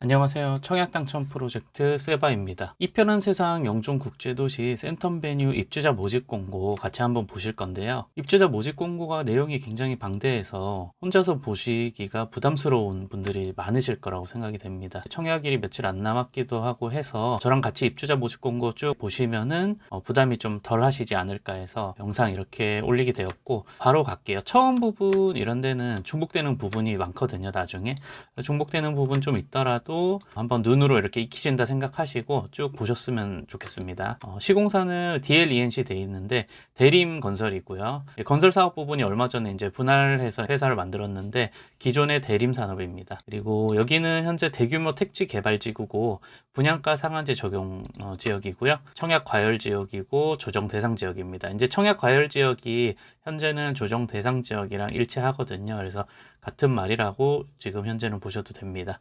안녕하세요. 청약당첨 프로젝트 세바입니다. 이 편은 세상 영종국제도시 센텀베뉴 입주자 모집 공고 같이 한번 보실 건데요. 입주자 모집 공고가 내용이 굉장히 방대해서 혼자서 보시기가 부담스러운 분들이 많으실 거라고 생각이 됩니다. 청약일이 며칠 안 남았기도 하고 해서 저랑 같이 입주자 모집 공고 쭉 보시면은 부담이 좀 덜 하시지 않을까 해서 영상 이렇게 올리게 되었고, 바로 갈게요. 처음 부분 이런 데는 중복되는 부분이 많거든요. 나중에 중복되는 부분 좀 있더라도 한번 눈으로 이렇게 익히신다 생각하시고 쭉 보셨으면 좋겠습니다. 시공사는 DLENC 돼 있는데 대림건설이고요. 건설 사업 부분이 얼마 전에 이제 분할해서 회사를 만들었는데 기존의 대림 산업입니다. 그리고 여기는 현재 대규모 택지 개발 지구고 분양가 상한제 적용 지역이고요. 청약 과열 지역이고 조정 대상 지역입니다. 이제 청약 과열 지역이 현재는 조정 대상 지역이랑 일치하거든요. 그래서 같은 말이라고 지금 현재는 보셔도 됩니다.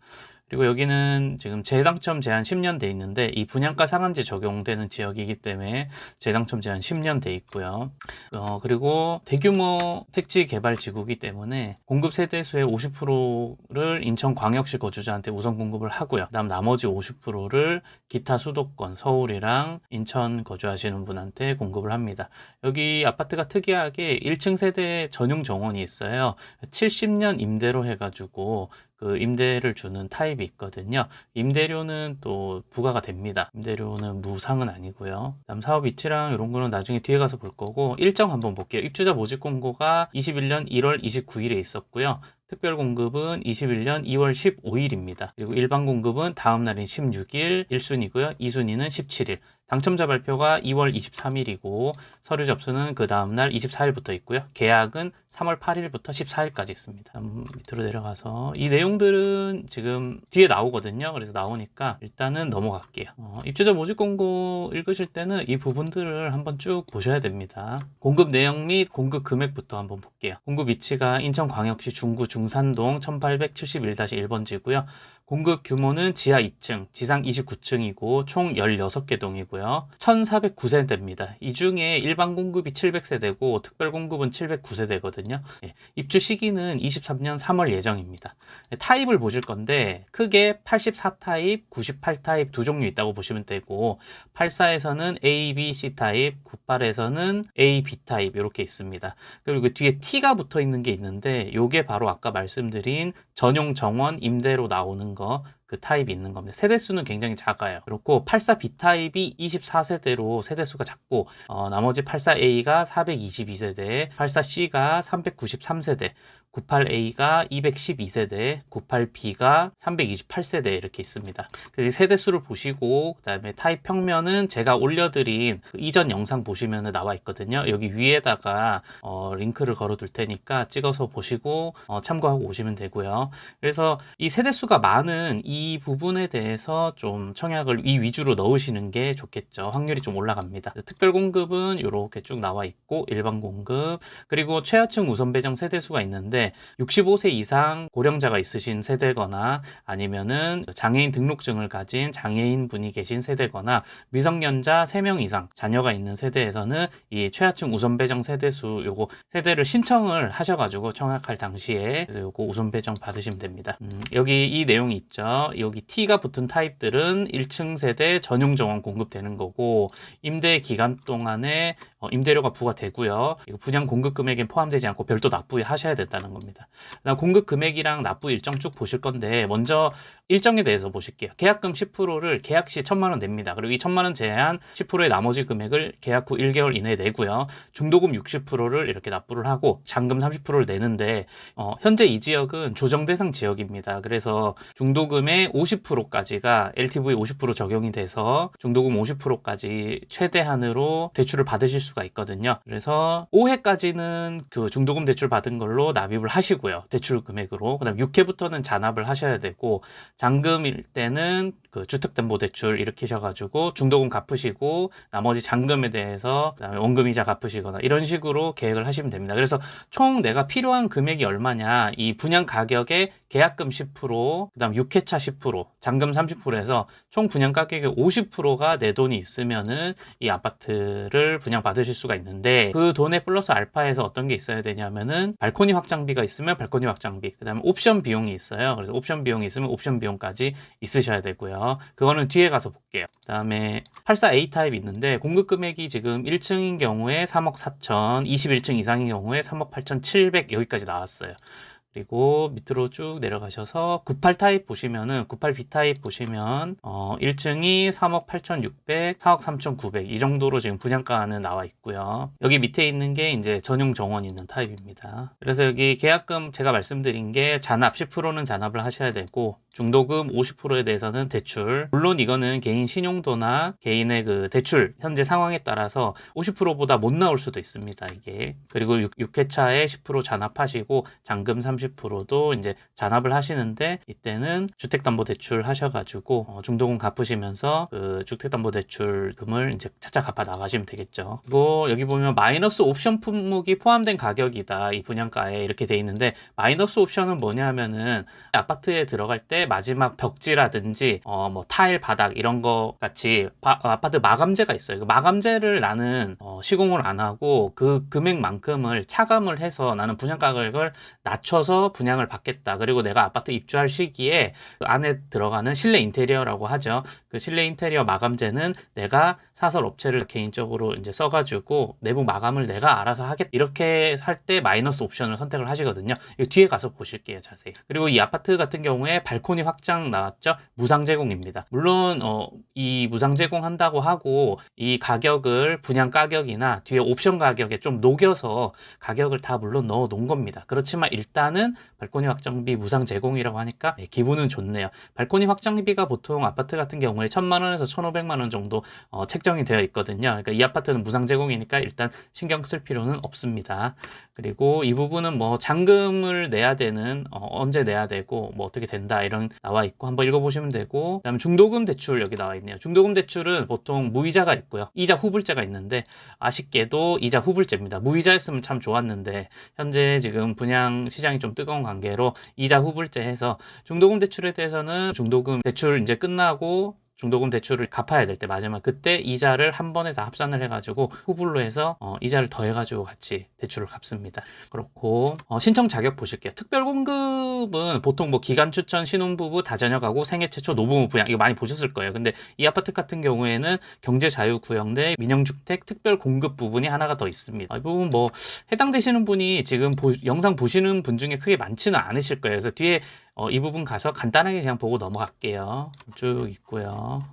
그리고 여기는 지금 재당첨 제한 10년 돼 있는데 이 분양가 상한제 적용되는 지역이기 때문에 재당첨 제한 10년 돼 있고요. 그리고 대규모 택지 개발 지구이기 때문에 공급 세대수의 50%를 인천광역시 거주자한테 우선 공급을 하고요. 그다음 나머지 50%를 기타 수도권 서울이랑 인천 거주하시는 분한테 공급을 합니다. 여기 아파트가 특이하게 1층 세대 전용 정원이 있어요. 70년 임대로 해가지고 그 임대를 주는 타입이 있거든요. 임대료는 또 부과가 됩니다. 임대료는 무상은 아니고요. 그다음 사업 위치랑 이런 거는 나중에 뒤에 가서 볼 거고, 일정 한번 볼게요. 입주자 모집 공고가 21년 1월 29일에 있었고요. 특별 공급은 21년 2월 15일입니다. 그리고 일반 공급은 다음 날인 16일 1순위고요. 2순위는 17일. 당첨자 발표가 2월 23일이고 서류 접수는 그 다음날 24일부터 있고요. 계약은 3월 8일부터 14일까지 있습니다. 밑으로 내려가서 이 내용들은 지금 뒤에 나오거든요. 그래서 나오니까 일단은 넘어갈게요. 입주자 모집 공고 읽으실 때는 이 부분들을 한번 쭉 보셔야 됩니다. 공급 내용 및 공급 금액부터 한번 볼게요. 공급 위치가 인천광역시 중구 중산동 1871-1번지고요. 공급 규모는 지하 2층, 지상 29층이고 총 16개 동이고요. 1409세대입니다. 이 중에 일반 공급이 700세대고 특별 공급은 709세대거든요. 입주 시기는 23년 3월 예정입니다. 타입을 보실 건데 크게 84타입, 98타입 두 종류 있다고 보시면 되고 84에서는 A, B, C 타입, 98에서는 A, B 타입 이렇게 있습니다. 그리고 그 뒤에 T가 붙어 있는 게 있는데 요게 바로 아까 말씀드린 전용 정원 임대로 나오는 거, 그 타입이 있는 겁니다. 세대수는 굉장히 작아요. 그렇고 84B 타입이 24세대로 세대수가 작고 나머지 84A가 422세대, 84C가 393세대, 98A가 212세대, 98B가 328세대 이렇게 있습니다. 그래서 세대수를 보시고 그다음에 타입 평면은 제가 올려드린 그 이전 영상 보시면 나와 있거든요. 여기 위에다가 링크를 걸어 둘 테니까 찍어서 보시고 참고하고 오시면 되고요. 그래서 이 세대수가 많은 이 부분에 대해서 좀 청약을 이 위주로 넣으시는 게 좋겠죠. 확률이 좀 올라갑니다. 특별 공급은 이렇게 쭉 나와 있고 일반 공급, 그리고 최하층 우선 배정 세대수가 있는데 65세 이상 고령자가 있으신 세대거나 아니면은 장애인 등록증을 가진 장애인 분이 계신 세대거나 미성년자 3명 이상 자녀가 있는 세대에서는 이 최하층 우선 배정 세대수 요거 세대를 신청을 하셔가지고 청약할 당시에 그래서 요거 우선 배정 받으시면 됩니다. 여기 이 내용이 있죠. 여기 T가 붙은 타입들은 1층 세대 전용 정원 공급되는 거고 임대 기간 동안에 임대료가 부과되고요. 이거 분양 공급 금액에 포함되지 않고 별도 납부하셔야 된다는 겁니다. 그다음 공급 금액이랑 납부 일정 쭉 보실 건데 먼저 일정에 대해서 보실게요. 계약금 10%를 계약 시 1,000만 원 냅니다. 그리고 이 1,000만 원 제한 10%의 나머지 금액을 계약 후 1개월 이내에 내고요. 중도금 60%를 이렇게 납부를 하고 잔금 30%를 내는데 현재 이 지역은 조정 대상 지역입니다. 그래서 중도금의 50%까지가 LTV 50% 적용이 돼서 중도금 50%까지 최대한으로 대출을 받으실 수가 있거든요. 그래서 5회까지는 그 중도금 대출 받은 걸로 납입을 하시고요. 대출 금액으로. 그다음 6회부터는 잔압을 하셔야 되고 잔금일 때는 그 주택담보대출 일으키셔가지고 중도금 갚으시고 나머지 잔금에 대해서 그다음에 원금이자 갚으시거나 이런 식으로 계획을 하시면 됩니다. 그래서 총 내가 필요한 금액이 얼마냐, 이 분양 가격의 계약금 10%, 그다음 6회차 10%, 잔금 30%에서 총 분양 가격의 50%가 내 돈이 있으면은 이 아파트를 분양받으실 수가 있는데, 그 돈에 플러스 알파에서 어떤 게 있어야 되냐면은 발코니 확장비가 있으면 발코니 확장비, 그다음에 옵션 비용이 있어요. 그래서 옵션 비용이 있으면 옵션 비용까지 있으셔야 되고요. 그거는 뒤에 가서 볼게요. 그다음에 84A 타입이 있는데 공급 금액이 지금 1층인 경우에 3억 4천, 21층 이상인 경우에 3억 8,700 여기까지 나왔어요. 그리고 밑으로 쭉 내려가셔서 98 타입 보시면은 98B 타입 보시면 1층이 3억 8,600, 4억 3,900 이 정도로 지금 분양가는 나와 있고요. 여기 밑에 있는 게 이제 전용 정원 있는 타입입니다. 그래서 여기 계약금 제가 말씀드린 게 잔압 10%는 잔압을 하셔야 되고 중도금 50%에 대해서는 대출. 물론 이거는 개인 신용도나 개인의 그 대출 현재 상황에 따라서 50%보다 못 나올 수도 있습니다. 이게. 그리고 6회차에 10% 잔압하시고 잔금 30%도 이제 잔압을 하시는데, 이때는 주택담보대출 하셔가지고 중도금 갚으시면서 그 주택담보대출금을 이제 차차 갚아 나가시면 되겠죠. 그리고 여기 보면 마이너스 옵션 품목이 포함된 가격이다, 이 분양가에 이렇게 돼 있는데, 마이너스 옵션은 뭐냐 하면은 아파트에 들어갈 때 마지막 벽지라든지 뭐 타일 바닥 이런 거 같이 아파트 마감재가 있어요. 그 마감재를 나는 시공을 안 하고 그 금액만큼을 차감을 해서 나는 분양 가격을 낮춰서 분양을 받겠다. 그리고 내가 아파트 입주할 시기에 그 안에 들어가는 실내 인테리어라고 하죠. 그 실내 인테리어 마감재는 내가 사설 업체를 개인적으로 이제 써가지고 내부 마감을 내가 알아서 하겠다. 이렇게 할 때 마이너스 옵션을 선택을 하시거든요. 이거 뒤에 가서 보실게요, 자세히. 그리고 이 아파트 같은 경우에 발코니 확장 나왔죠? 무상 제공입니다. 물론 이 무상 제공한다고 하고 이 가격을 분양 가격이나 뒤에 옵션 가격에 좀 녹여서 가격을 다 물론 넣어 놓은 겁니다. 그렇지만 일단은 발코니 확장비 무상 제공이라고 하니까 기분은 좋네요. 발코니 확장비가 보통 아파트 같은 경우에 1,000만 원에서 1,500만 원 정도 책정이 되어 있거든요. 그러니까 이 아파트는 무상 제공이니까 일단 신경 쓸 필요는 없습니다. 그리고 이 부분은 뭐 잔금을 내야 되는 언제 내야 되고 뭐 어떻게 된다 이런 나와 있고 한번 읽어보시면 되고, 그다음에 중도금 대출 여기 나와 있네요. 중도금 대출은 보통 무이자가 있고요, 이자 후불제가 있는데 아쉽게도 이자 후불제입니다. 무이자였으면 참 좋았는데 현재 지금 분양 시장이 좀 뜨거운 관계로 이자 후불제 해서 중도금 대출에 대해서는 중도금 대출 이제 끝나고 중도금 대출을 갚아야 될 때 마지막 그때 이자를 한 번에 다 합산을 해가지고 후불로 해서 이자를 더해가지고 같이 대출을 갚습니다. 그렇고 신청 자격 보실게요. 특별공급은 보통 뭐 기간 추천, 신혼부부, 다자녀 가구, 생애 최초 노부모 부양 이거 많이 보셨을 거예요. 근데 이 아파트 같은 경우에는 경제자유구역 내 민영주택 특별공급 부분이 하나가 더 있습니다. 이 부분 뭐 해당되시는 분이 지금 영상 보시는 분 중에 크게 많지는 않으실 거예요. 그래서 뒤에 이 부분 가서 간단하게 그냥 보고 넘어갈게요. 쭉 있고요.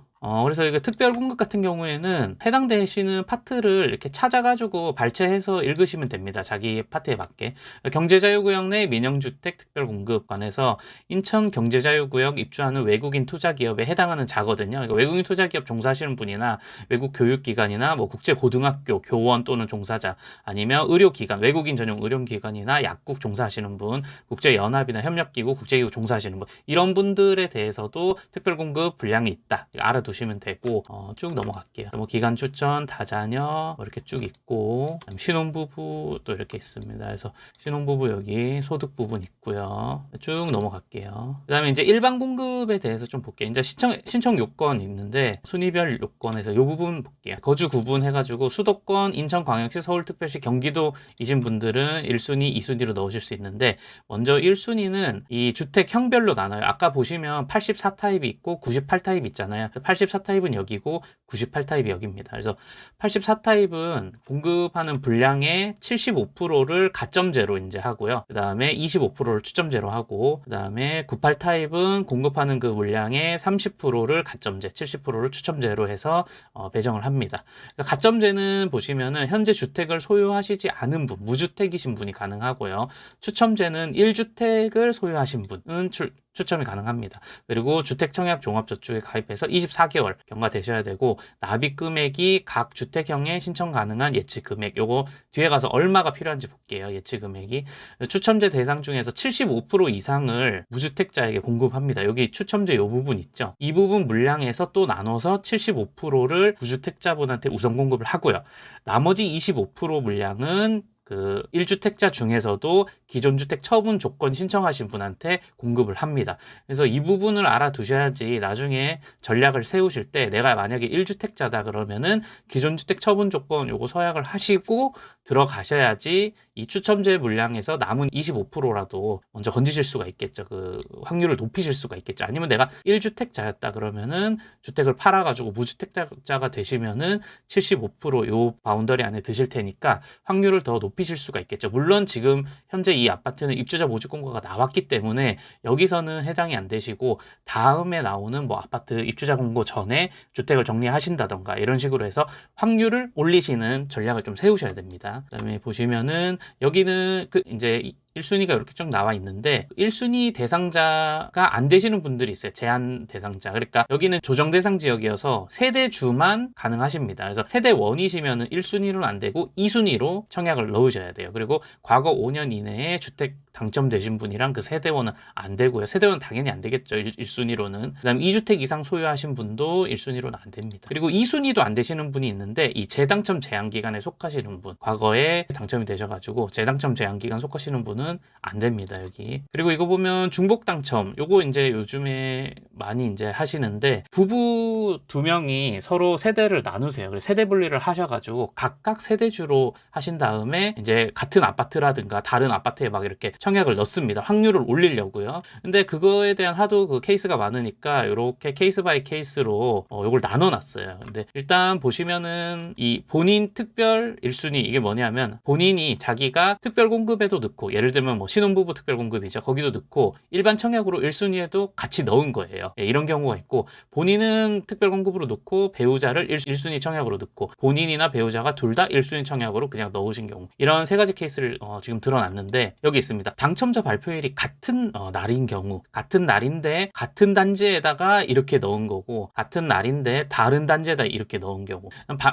그래서 이거 특별 공급 같은 경우에는 해당되시는 파트를 이렇게 찾아가지고 발췌해서 읽으시면 됩니다. 자기 파트에 맞게. 경제자유구역 내 민영주택 특별공급 관해서 인천 경제자유구역 입주하는 외국인 투자기업에 해당하는 자거든요. 그러니까 외국인 투자기업 종사하시는 분이나 외국 교육기관이나 뭐 국제고등학교 교원 또는 종사자, 아니면 의료기관, 외국인 전용 의료기관이나 약국 종사하시는 분, 국제연합이나 협력기구, 국제기구 종사하시는 분, 이런 분들에 대해서도 특별공급 분량이 있다. 알아두시면 되고, 쭉 넘어갈게요. 뭐 기간 추천, 다자녀 뭐 이렇게 쭉 있고, 신혼부부 또 이렇게 있습니다. 그래서 신혼부부 여기 소득 부분 있고요. 쭉 넘어갈게요. 그 다음에 이제 일반 공급에 대해서 좀 볼게요. 이제 신청 요건 있는데 순위별 요건에서 이 부분 볼게요. 거주 구분 해가지고 수도권, 인천광역시, 서울특별시, 경기도이신 분들은 1순위, 2순위로 넣으실 수 있는데, 먼저 1순위는 이 주택형별로 나눠요. 아까 보시면 84 타입이 있고 98 타입이 있잖아요. 84 타입은 여기고 98 타입이 여기입니다. 그래서 84 타입은 공급하는 분량의 75%를 가점제로 이제 하고요. 그 다음에 25%를 추점제로 하고, 그 다음에 98 타입은 공급하는 그 물량의 30%를 가점제, 70%를 추첨제로 해서 배정을 합니다. 가점제는 보시면은 현재 주택을 소유하시지 않은 분, 무주택이신 분이 가능하고요. 추첨제는 1주택을 소유하신 분은 추첨이 가능합니다. 그리고 주택청약 종합저축에 가입해서 24개월 경과되셔야 되고, 납입 금액이 각 주택형에 신청 가능한 예치 금액, 요거 뒤에 가서 얼마가 필요한지 볼게요. 예치 금액이 추첨제 대상 중에서 75% 이상을 무주택자에게 공급합니다. 여기 추첨제 요 부분 있죠. 이 부분 물량에서 또 나눠서 75%를 무주택자분한테 우선 공급을 하고요. 나머지 25% 물량은 그 1주택자 중에서도 기존 주택 처분 조건 신청하신 분한테 공급을 합니다. 그래서 이 부분을 알아두셔야지 나중에 전략을 세우실 때, 내가 만약에 1주택자다 그러면은 기존 주택 처분 조건 요거 서약을 하시고 들어가셔야지 이 추첨제 물량에서 남은 25%라도 먼저 건지실 수가 있겠죠. 그 확률을 높이실 수가 있겠죠. 아니면 내가 1주택자였다 그러면은 주택을 팔아가지고 무주택자가 되시면은 75%요 바운더리 안에 드실 테니까 확률을 더 높이실 수가 있겠죠. 물론 지금 현재 이 아파트는 입주자 모집 공고가 나왔기 때문에 여기서는 해당이 안 되시고, 다음에 나오는 뭐 아파트 입주자 공고 전에 주택을 정리하신다던가 이런 식으로 해서 확률을 올리시는 전략을 좀 세우셔야 됩니다. 그다음에 보시면은 여기는 그 이제 1순위가 이렇게 쭉 나와 있는데, 1순위 대상자가 안 되시는 분들이 있어요. 제한 대상자. 그러니까 여기는 조정 대상 지역이어서 세대주만 가능하십니다. 그래서 세대원이시면 1순위로는 안 되고 2순위로 청약을 넣으셔야 돼요. 그리고 과거 5년 이내에 주택 당첨되신 분이랑 그 세대원은 안 되고요. 세대원은 당연히 안 되겠죠. 1순위로는. 그 다음에 2주택 이상 소유하신 분도 1순위로는 안 됩니다. 그리고 2순위도 안 되시는 분이 있는데, 이 재당첨 제한기간에 속하시는 분, 과거에 당첨이 되셔가지고 재당첨 제한기간 속하시는 분은 안 됩니다. 여기. 그리고 이거 보면 중복 당첨, 요거 이제 요즘에 많이 이제 하시는데, 부부 2명이 서로 세대를 나누세요. 그래서 세대 분리를 하셔가지고 각각 세대주로 하신 다음에 이제 같은 아파트라든가 다른 아파트에 막 이렇게 청약을 넣습니다. 확률을 올리려고요. 근데 그거에 대한 하도 그 케이스가 많으니까 이렇게 케이스 바이 케이스로 이걸 나눠놨어요. 근데 일단 보시면은 이 본인 특별 1순위, 이게 뭐냐면 본인이 자기가 특별 공급에도 넣고, 예를 들면 뭐 신혼부부 특별 공급이죠. 거기도 넣고 일반 청약으로 1순위에도 같이 넣은 거예요. 예, 이런 경우가 있고, 본인은 특별 공급으로 넣고 배우자를 1순위 청약으로 넣고, 본인이나 배우자가 둘 다 1순위 청약으로 그냥 넣으신 경우, 이런 세 가지 케이스를 지금 드러났는데, 여기 있습니다. 당첨자 발표일이 같은 날인 경우, 같은 날인데 같은 단지에다가 이렇게 넣은 거고, 같은 날인데 다른 단지에다 이렇게 넣은 경우,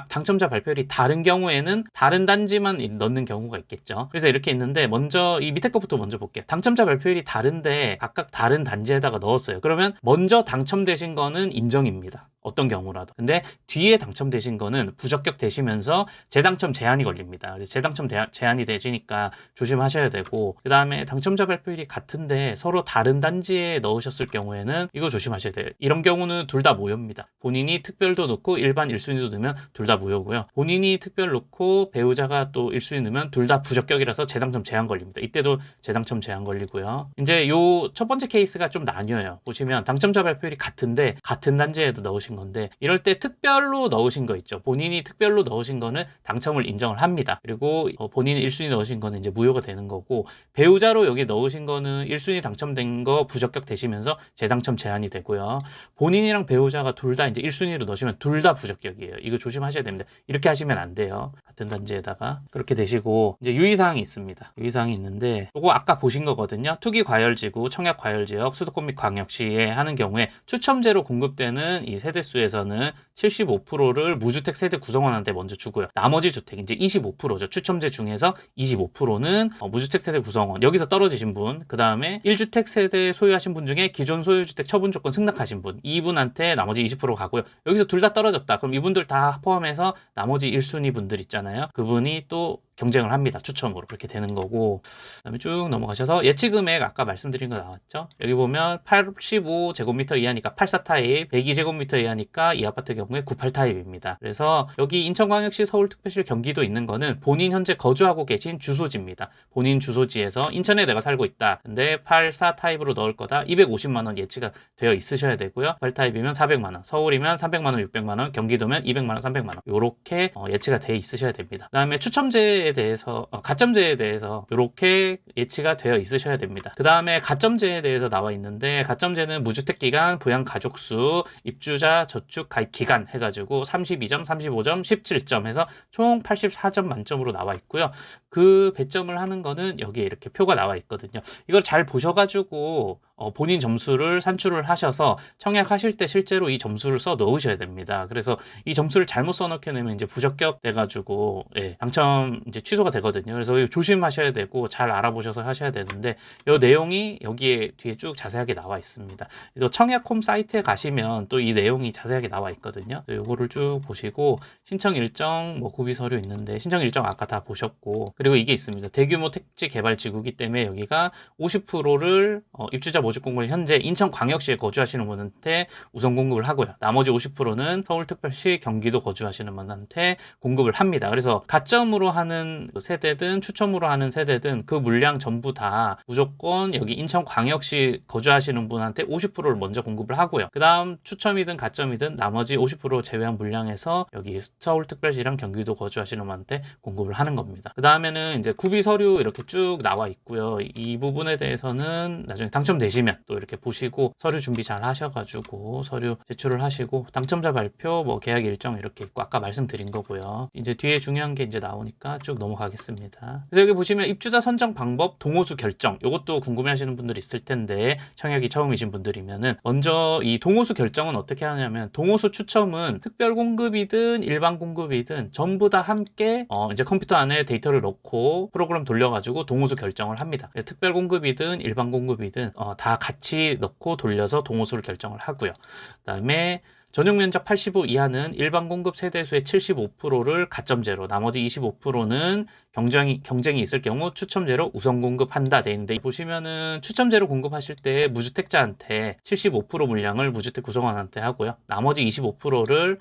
당첨자 발표일이 다른 경우에는 다른 단지만 넣는 경우가 있겠죠. 그래서 이렇게 있는데, 먼저 이 밑에 것부터 먼저 볼게요. 당첨자 발표일이 다른데 각각 다른 단지에다가 넣었어요. 그러면 먼저 당첨되신 거는 인정입니다. 어떤 경우라도. 근데 뒤에 당첨되신 거는 부적격 되시면서 재당첨 제한이 걸립니다. 그래서 재당첨 제한이 되시니까 조심하셔야 되고, 그 다음에 당첨자 발표일이 같은데 서로 다른 단지에 넣으셨을 경우에는 이거 조심하셔야 돼요. 이런 경우는 둘 다 무효입니다. 본인이 특별도 넣고 일반 1순위도 넣으면 둘 다 무효고요. 본인이 특별 넣고 배우자가 또 1순위 넣으면 둘 다 부적격이라서 재당첨 제한 걸립니다. 이때도 재당첨 제한 걸리고요. 이제 요 첫 번째 케이스가 좀 나뉘어요. 보시면 당첨자 발표일이 같은데 같은 단지에도 넣으신 건데, 이럴 때 특별로 넣으신 거 있죠. 본인이 특별로 넣으신 거는 당첨을 인정을 합니다. 그리고 본인이 1순위 넣으신 거는 이제 무효가 되는 거고, 배우자로 여기 넣으신 거는 1순위 당첨된 거 부적격 되시면서 재당첨 제한이 되고요. 본인이랑 배우자가 둘 다 이제 1순위로 넣으시면 둘 다 부적격이에요. 이거 조심하셔야 됩니다. 이렇게 하시면 안 돼요. 같은 단지에다가. 그렇게 되시고, 이제 유의사항이 있습니다. 유의사항이 있는데, 이거 아까 보신 거거든요. 투기 과열지구, 청약 과열지역, 수도권 및 광역시에 하는 경우에 추첨제로 공급되는 이 세대수에서는 75%를 무주택 세대 구성원한테 먼저 주고요. 나머지 주택, 이제 25%죠. 추첨제 중에서 25%는 무주택 세대 구성원, 여기서 떨어지신 분, 그 다음에 1주택 세대 소유하신 분 중에 기존 소유주택 처분 조건 승낙하신 분, 이분한테 나머지 20% 가고요. 여기서 둘 다 떨어졌다. 그럼 이분들 다 포함해서 나머지 1순위 분들 있잖아요. 그분이 또 경쟁을 합니다. 추첨으로. 그렇게 되는 거고, 그다음에 쭉 넘어가셔서 예치 금액 아까 말씀드린 거 나왔죠. 여기 보면 85제곱미터 이하니까 84 타입, 102제곱미터 이하니까 이 아파트 경우에 98 타입입니다. 그래서 여기 인천광역시, 서울특별시, 경기도 있는 거는 본인 현재 거주하고 계신 주소지입니다. 본인 주소지에서 인천에 내가 살고 있다. 근데 84 타입으로 넣을 거다. 250만 원 예치가 되어 있으셔야 되고요. 8 타입이면 400만 원, 서울이면 300만 원, 600만 원, 경기도면 200만 원, 300만 원. 요렇게 예치가 돼 있으셔야 됩니다. 그다음에 추첨제 가점제에 대해서 이렇게 예치가 되어 있으셔야 됩니다. 그 다음에 가점제에 대해서 나와 있는데, 가점제는 무주택 기간, 부양 가족수, 입주자 저축 가입 기간 해가지고 32점, 35점, 17점 해서 총 84점 만점으로 나와 있고요. 그 배점을 하는 거는 여기에 이렇게 표가 나와 있거든요. 이걸 잘 보셔가지고 본인 점수를 산출을 하셔서 청약하실 때 실제로 이 점수를 써 넣으셔야 됩니다. 그래서 이 점수를 잘못 써넣게 되면 이제 부적격 돼가지고 당첨 이제 취소가 되거든요. 그래서 조심하셔야 되고 잘 알아보셔서 하셔야 되는데, 이 내용이 여기에 뒤에 쭉 자세하게 나와 있습니다. 그래서 청약홈 사이트에 가시면 또 이 내용이 자세하게 나와 있거든요. 이거를 쭉 보시고, 신청 일정, 뭐 구비 서류 있는데 신청 일정 아까 다 보셨고, 그리고 이게 있습니다. 대규모 택지 개발 지구기 때문에 여기가 50%를 입주자 모집 공고를 현재 인천광역시에 거주하시는 분한테 우선 공급을 하고요. 나머지 50%는 서울특별시, 경기도 거주하시는 분한테 공급을 합니다. 그래서 가점으로 하는 세대든 추첨으로 하는 세대든 그 물량 전부 다 무조건 여기 인천광역시 거주하시는 분한테 50%를 먼저 공급을 하고요. 그 다음 추첨이든 가점이든 나머지 50% 제외한 물량에서 여기 서울특별시랑 경기도 거주하시는 분한테 공급을 하는 겁니다. 그 다음에는 이제 구비 서류 이렇게 쭉 나와 있고요. 이 부분에 대해서는 나중에 당첨되시면 또 이렇게 보시고 서류 준비 잘 하셔가지고 서류 제출을 하시고, 당첨자 발표, 뭐 계약 일정 이렇게 있고 아까 말씀드린 거고요. 이제 뒤에 중요한 게 이제 나오니까 쭉 넘어가겠습니다. 그래서 여기 보시면 입주자 선정 방법, 동호수 결정, 이것도 궁금해하시는 분들이 있을 텐데 청약이 처음이신 분들이면은 먼저 이 동호수 결정은 어떻게 하냐면, 동호수 추첨은 특별 공급이든 일반 공급이든 전부 다 함께 이제 컴퓨터 안에 데이터를 넣고 프로그램 돌려가지고 동호수 결정을 합니다. 특별 공급이든 일반 공급이든 다 같이 넣고 돌려서 동호수를 결정을 하고요. 그 다음에 전용 면적 85 이하는 일반 공급 세대수의 75%를 가점제로, 나머지 25%는 경쟁이 있을 경우 추첨제로 우선 공급한다 돼 있는데, 보시면은 추첨제로 공급하실 때 무주택자한테 75% 물량을 무주택 구성원한테 하고요. 나머지 25%를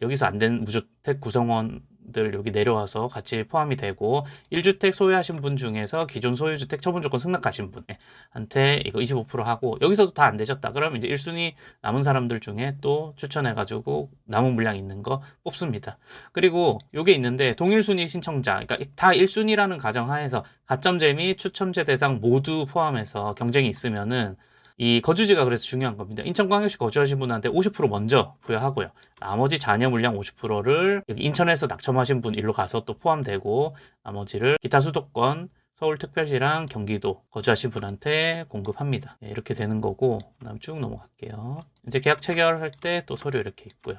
여기서 안 된 무주택 구성원들 여기 내려와서 같이 포함이 되고, 1주택 소유하신 분 중에서 기존 소유주택 처분 조건 승낙하신 분한테 이거 25% 하고, 여기서도 다 안 되셨다 그러면 이제 1순위 남은 사람들 중에 또 추천해가지고 남은 물량 있는 거 뽑습니다. 그리고 요게 있는데, 동일순위 신청자, 그러니까 다 1순위라는 가정하에서 가점제 및 추첨제 대상 모두 포함해서 경쟁이 있으면은, 이 거주지가 그래서 중요한 겁니다. 인천광역시 거주하신 분한테 50% 먼저 부여하고요. 나머지 잔여 물량 50%를 여기 인천에서 낙첨하신 분 일로 가서 또 포함되고, 나머지를 기타 수도권 서울특별시랑 경기도 거주하신 분한테 공급합니다. 이렇게 되는 거고, 그다음 쭉 넘어갈게요. 이제 계약 체결할 때 또 서류 이렇게 있고요.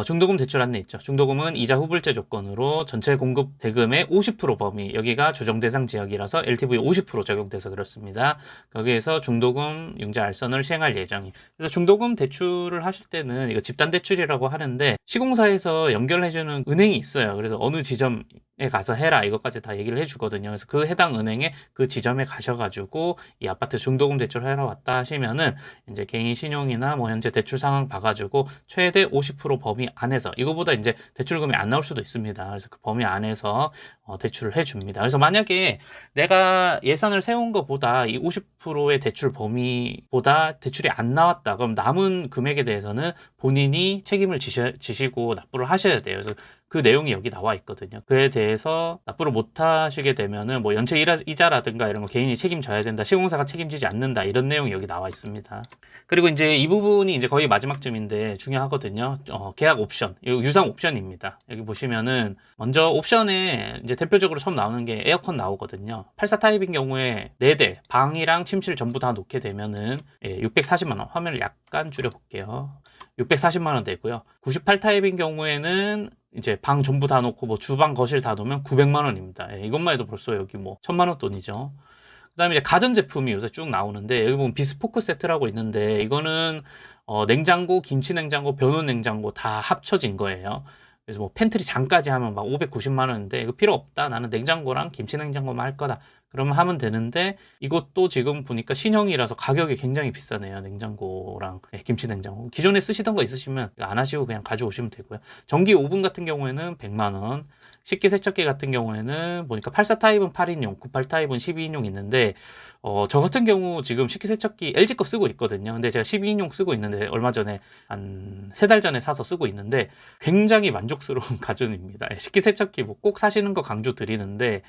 중도금 대출 안내 있죠. 중도금은 이자 후불제 조건으로 전체 공급 대금의 50% 범위, 여기가 조정 대상 지역이라서 LTV 50% 적용돼서 그렇습니다. 거기에서 중도금 융자 알선을 시행할 예정이. 그래서 중도금 대출을 하실 때는 이거 집단 대출이라고 하는데, 시공사에서 연결해주는 은행이 있어요. 그래서 어느 지점에 가서 해라 이것까지 다 얘기를 해주거든요. 그래서 그 해당 은행에 그 지점에 가셔가지고 이 아파트 중도금 대출 하러 왔다 하시면은 이제 개인 신용이나 뭐 현재 대출 상황 봐가지고 최대 50% 범위 안에서, 이거보다 이제 대출금이 안 나올 수도 있습니다. 그래서 그 범위 안에서 대출을 해줍니다. 그래서 만약에 내가 예산을 세운 것보다 이 50%의 대출 범위보다 대출이 안 나왔다, 그럼 남은 금액에 대해서는 본인이 책임을 지시고 납부를 하셔야 돼요. 그래서 그 내용이 여기 나와 있거든요. 그에 대해서 납부를 못 하시게 되면은 뭐 연체 이자라든가 이런 거 개인이 책임져야 된다, 시공사가 책임지지 않는다, 이런 내용이 여기 나와 있습니다. 그리고 이제 이 부분이 이제 거의 마지막쯤인데 중요하거든요. 계약 옵션, 유상 옵션입니다. 여기 보시면은 먼저 옵션에 이제 대표적으로 처음 나오는 게 에어컨 나오거든요. 84 타입인 경우에 4대 방이랑 침실 전부 다 놓게 되면은 640만 원. 화면을 약간 줄여 볼게요. 640만 원 되고요. 98 타입인 경우에는 이제 방 전부 다 놓고 뭐 주방 거실 다 놓으면 900만 원입니다. 이것만 해도 벌써 여기 뭐 1000만 원 돈이죠. 그 다음에 이제 가전제품이 요새 쭉 나오는데, 여기 보면 비스포크 세트라고 있는데, 이거는 냉장고, 김치 냉장고, 변온 냉장고 다 합쳐진 거예요. 그래서 뭐 팬트리 장까지 하면 막 590만 원인데, 이거 필요 없다, 나는 냉장고랑 김치 냉장고만 할 거다, 그러면 하면 되는데, 이것도 지금 보니까 신형이라서 가격이 굉장히 비싸네요. 냉장고랑 김치 냉장고. 기존에 쓰시던 거 있으시면 안 하시고 그냥 가져오시면 되고요. 전기 오븐 같은 경우에는 100만 원, 식기세척기 같은 경우에는 보니까 84 타입은 8인용, 98 타입은 12인용 있는데, 저 같은 경우 지금 식기세척기 LG 거 쓰고 있거든요. 근데 제가 12인용 쓰고 있는데 얼마 전에 한 3달 전에 사서 쓰고 있는데 굉장히 만족스러운 가전입니다. 식기세척기 뭐 꼭 사시는 거 강조드리는데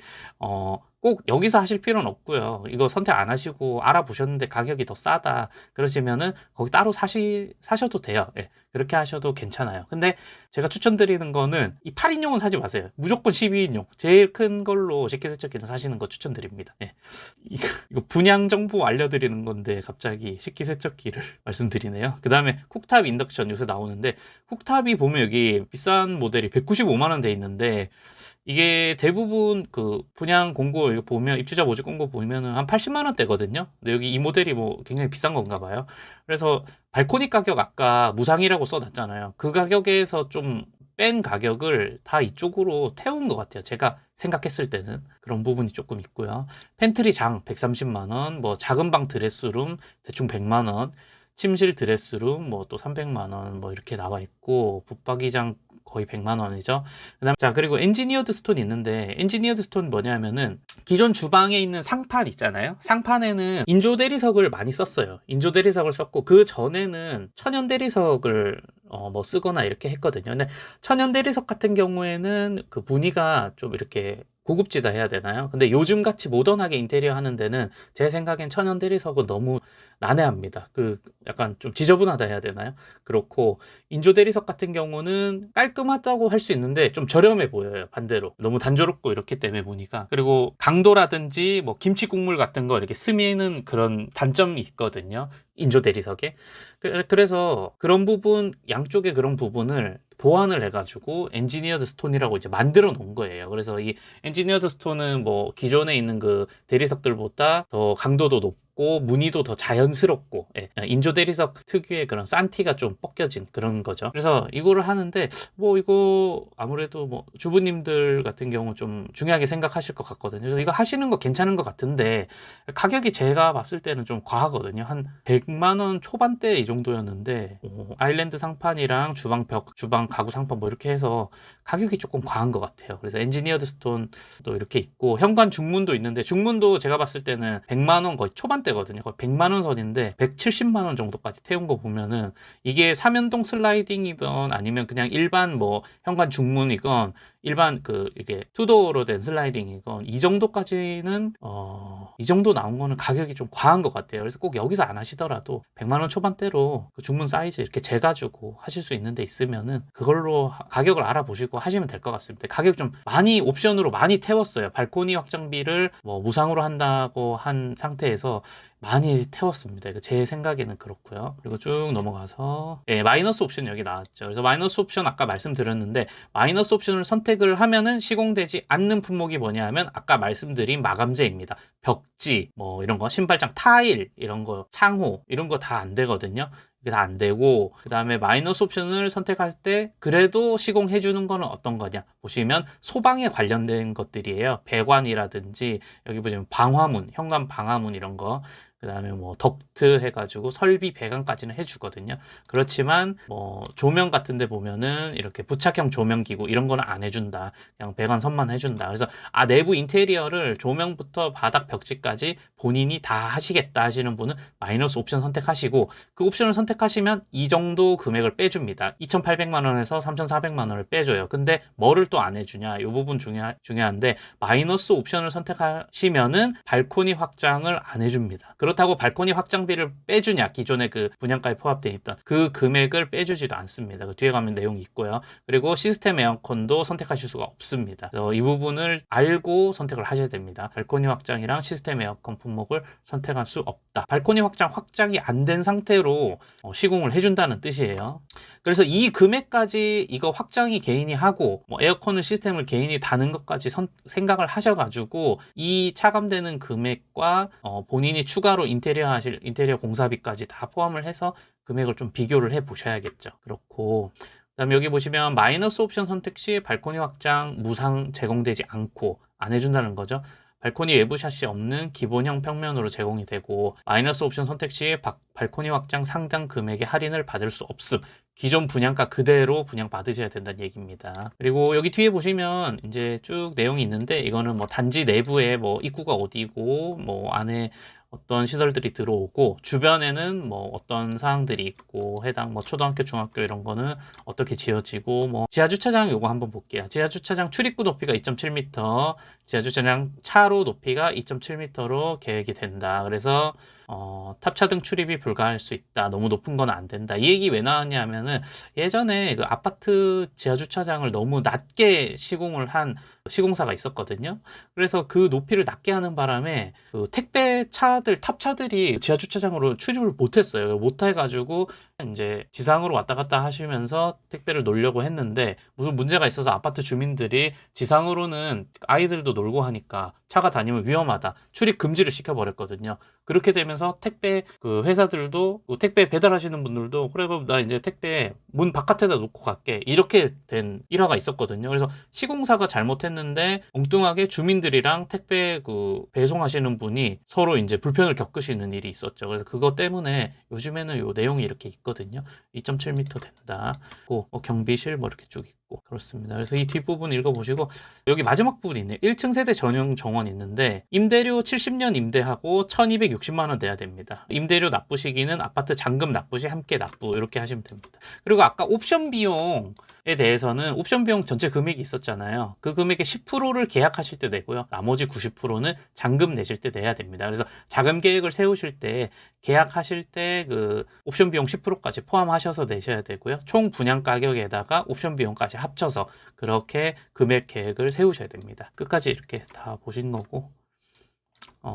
꼭 여기서 하실 필요는 없고요. 이거 선택 안 하시고 알아보셨는데 가격이 더 싸다 그러시면은 거기 따로 사셔도 돼요. 예, 그렇게 하셔도 괜찮아요. 근데 제가 추천드리는 거는 이 8인용은 사지 마세요. 무조건 12인용 제일 큰 걸로 식기세척기는 사시는 거 추천드립니다. 예. 이거 분양 정보 알려드리는 건데 갑자기 식기세척기를 말씀드리네요. 그 다음에 쿡탑 인덕션 요새 나오는데 쿡탑이 보면 여기 비싼 모델이 195만 원 돼 있는데 이게 대부분 그 분양 공고 이거 보면 입주자 모집 공고 보면은 한 80만 원대거든요. 근데 여기 이 모델이 뭐 굉장히 비싼 건가 봐요. 그래서 발코니 가격 아까 무상이라고 써놨잖아요. 그 가격에서 좀 뺀 가격을 다 이쪽으로 태운 것 같아요. 제가 생각했을 때는 그런 부분이 조금 있고요. 팬트리 장 130만 원, 뭐 작은 방 드레스룸 대충 100만 원, 침실 드레스룸 뭐 또 300만 원 뭐 이렇게 나와 있고 붙박이장 거의 100만 원이죠. 그다음 자 그리고 엔지니어드 스톤이 있는데 엔지니어드 스톤 뭐냐면은 기존 주방에 있는 상판 있잖아요. 상판에는 인조 대리석을 많이 썼어요. 인조 대리석을 썼고 그 전에는 천연 대리석을 뭐 쓰거나 이렇게 했거든요. 근데 천연 대리석 같은 경우에는 그 무늬가 좀 이렇게 고급지다 해야 되나요? 근데 요즘 같이 모던하게 인테리어 하는 데는 제 생각엔 천연 대리석은 너무 난해합니다. 그 약간 좀 지저분하다 해야 되나요? 그렇고 인조 대리석 같은 경우는 깔끔하다고 할 수 있는데 좀 저렴해 보여요. 반대로 너무 단조롭고 이렇기 때문에 보니까 그리고 강도라든지 뭐 김치 국물 같은 거 이렇게 스미는 그런 단점이 있거든요. 인조 대리석에 그래서 그런 부분 양쪽에 그런 부분을 보완을 해가지고 엔지니어드 스톤이라고 이제 만들어 놓은 거예요. 그래서 이 엔지니어드 스톤은 뭐 기존에 있는 그 대리석들보다 더 강도도 높고 무늬도 더 자연스럽고 예, 인조 대리석 특유의 그런 산티가 좀 벗겨진 그런 거죠. 그래서 이거를 하는데 뭐 이거 아무래도 뭐 주부님들 같은 경우 좀 중요하게 생각하실 것 같거든요. 그래서 이거 하시는 거 괜찮은 것 같은데 가격이 제가 봤을 때는 좀 과하거든요. 한 100만 원 초반대 이 정도였는데 아일랜드 상판이랑 주방 벽, 주방 가구 상판 뭐 이렇게 해서 가격이 조금 과한 것 같아요. 그래서 엔지니어드 스톤도 이렇게 있고 현관 중문도 있는데 중문도 제가 봤을 때는 100만 원 거의 초반대거든요. 거의 100만 원 선인데 170만 원 정도까지 태운 거 보면은 이게 삼연동 슬라이딩이건 아니면 그냥 일반 뭐 현관 중문이건 일반 그 이게 투도어로 된 슬라이딩이건 이 정도까지는 이 정도 나온 거는 가격이 좀 과한 것 같아요. 그래서 꼭 여기서 안 하시더라도 100만 원 초반대로 그 중문 사이즈 이렇게 재가지고 하실 수 있는 데 있으면은 그걸로 가격을 알아보시고 하시면 될 것 같습니다. 가격 좀 많이 옵션으로 많이 태웠어요. 발코니 확장비를 뭐 무상으로 한다고 한 상태에서 많이 태웠습니다. 제 생각에는 그렇고요. 그리고 쭉 넘어가서 마이너스 옵션 여기 나왔죠. 그래서 마이너스 옵션 아까 말씀드렸는데 마이너스 옵션을 선택을 하면은 시공되지 않는 품목이 뭐냐 하면 아까 말씀드린 마감재입니다. 벽지 뭐 이런 거 신발장 타일 이런 거 창호 이런 거 다 안 되거든요. 이게 다 안 되고 그 다음에 마이너스 옵션을 선택할 때 그래도 시공해 주는 거는 어떤 거냐 보시면 소방에 관련된 것들이에요. 배관이라든지 여기 보시면 방화문 현관 방화문 이런 거 그 다음에 뭐 덕트 해가지고 설비 배관까지는 해주거든요. 그렇지만 뭐 조명 같은 데 보면은 이렇게 부착형 조명기구 이런 거는 안 해준다. 그냥 배관선만 해준다. 그래서 내부 인테리어를 조명부터 바닥 벽지까지 본인이 다 하시겠다 하시는 분은 마이너스 옵션 선택하시고 그 옵션을 선택하시면 이 정도 금액을 빼줍니다. 2,800만 원에서 3,400만 원을 빼줘요. 근데 뭐를 또 안 해주냐 이 부분 중요한데 마이너스 옵션을 선택하시면은 발코니 확장을 안 해줍니다. 그렇다고 발코니 확장비를 빼주냐 기존의 그 분양가에 포함되어 있던 그 금액을 빼주지도 않습니다. 그 뒤에 가면 내용이 있고요. 그리고 시스템 에어컨도 선택하실 수가 없습니다. 그래서 이 부분을 알고 선택을 하셔야 됩니다. 발코니 확장이랑 시스템 에어컨 품목을 선택할 수 없다. 발코니 확장이 안 된 상태로 시공을 해준다는 뜻이에요. 그래서 이 금액까지 이거 확장이 개인이 하고 뭐 에어컨을 시스템을 개인이 다는 것까지 생각을 하셔가지고 이 차감되는 금액과 본인이 추가로 인테리어 공사비까지 다 포함을 해서 금액을 좀 비교를 해 보셔야겠죠. 그렇고 그다음에 여기 보시면 마이너스 옵션 선택 시 발코니 확장 무상 제공되지 않고 안 해준다는 거죠. 발코니 외부 샷이 없는 기본형 평면으로 제공이 되고 마이너스 옵션 선택 시 발코니 확장 상당 금액의 할인을 받을 수 없음. 기존 분양가 그대로 분양받으셔야 된다는 얘기입니다. 그리고 여기 뒤에 보시면 이제 쭉 내용이 있는데 이거는 뭐 단지 내부에 뭐 입구가 어디고 뭐 안에 어떤 시설들이 들어오고 주변에는 뭐 어떤 사항들이 있고 해당 뭐 초등학교, 중학교 이런 거는 어떻게 지어지고 뭐 지하 주차장 요거 한번 볼게요. 지하 주차장 출입구 높이가 2.7m, 지하 주차장 차로 높이가 2.7m로 계획이 된다. 그래서 탑차 등 출입이 불가할 수 있다. 너무 높은 건 안 된다. 이 얘기 왜 나왔냐 하면은 예전에 그 아파트 지하 주차장을 너무 낮게 시공을 한 시공사가 있었거든요. 그래서 그 높이를 낮게 하는 바람에 그 택배 차들, 탑차들이 지하 주차장으로 출입을 못했어요. 못해가지고 이제 지상으로 왔다 갔다 하시면서 택배를 놓으려고 했는데 무슨 문제가 있어서 아파트 주민들이 지상으로는 아이들도 놀고 하니까 차가 다니면 위험하다. 출입 금지를 시켜버렸거든요. 그렇게 되면서 택배 그 회사들도 택배 배달하시는 분들도 그래 그럼 나 이제 택배 문 바깥에다 놓고 갈게 이렇게 된 일화가 있었거든요. 그래서 시공사가 잘못했는데 엉뚱하게 주민들이랑 택배 그 배송하시는 분이 서로 이제 불편을 겪으시는 일이 있었죠. 그래서 그것 때문에 요즘에는 요 내용이 이렇게 있거든요. 2.7m 된다. 경비실 뭐 이렇게 쭉 있고 그렇습니다. 그래서 이 뒷부분 읽어보시고 여기 마지막 부분이 있네요. 1층 세대 전용 정원 있는데 임대료 70년 임대하고 1260만 원 내야 됩니다. 임대료 납부 시기는 아파트 잔금 납부 시 함께 납부 이렇게 하시면 됩니다. 그리고 아까 옵션 비용에 대해서는 옵션 비용 전체 금액이 있었잖아요. 그 금액의 10%를 계약하실 때 내고요. 나머지 90%는 잔금 내실 때 내야 됩니다. 그래서 자금 계획을 세우실 때 계약하실 때 그 옵션 비용 10%까지 포함하셔서 내셔야 되고요. 총 분양 가격에다가 옵션 비용까지 합쳐서 그렇게 금액 계획을 세우셔야 됩니다. 끝까지 이렇게 다 보신 거고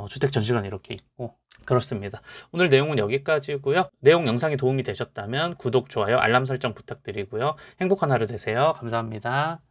주택 전시관 이렇게 있고 그렇습니다. 오늘 내용은 여기까지고요. 내용 영상이 도움이 되셨다면 구독, 좋아요, 알람 설정 부탁드리고요. 행복한 하루 되세요. 감사합니다.